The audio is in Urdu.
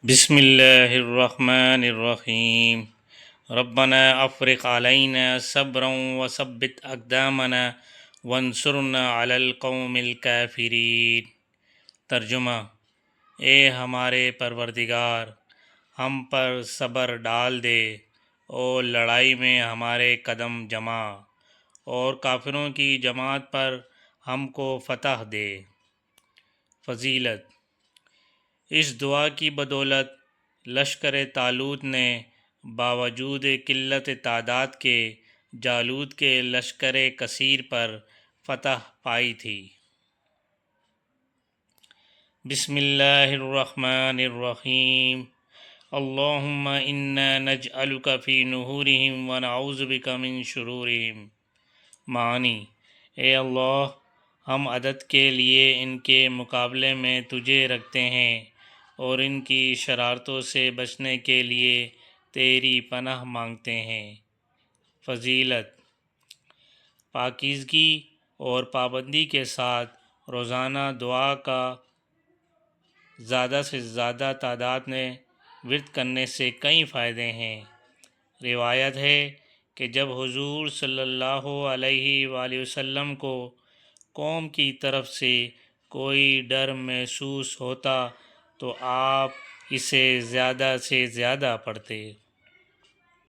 بسم اللہ الرحمن الرحیم ربنا افرغ علینا صبرا وثبت اقدامنا وانصرنا علی القوم الکافرین۔ ترجمہ: اے ہمارے پروردگار، ہم پر صبر ڈال دے اور لڑائی میں ہمارے قدم جما، اور کافروں کی جماعت پر ہم کو فتح دے۔ فضیلت: اس دعا کی بدولت لشکر طالوت نے باوجود قلت تعداد کے جالوت کے لشکر کثیر پر فتح پائی تھی۔ بسم اللہ الرحمن الرحیم۔ اللہم انا نجعلک فی نحورہم ونعوذ بک من شرورہم۔ معنی: اے اللہ، ہم عدد کے لیے ان کے مقابلے میں تجھے رکھتے ہیں اور ان کی شرارتوں سے بچنے کے لیے تیری پناہ مانگتے ہیں۔ فضیلت: پاکیزگی اور پابندی کے ساتھ روزانہ دعا کا زیادہ سے زیادہ تعداد میں ورد کرنے سے کئی فائدے ہیں۔ روایت ہے کہ جب حضور صلی اللہ علیہ وآلہ وسلم کو قوم کی طرف سے کوئی ڈر محسوس ہوتا تو آپ اسے زیادہ سے زیادہ پڑھتے۔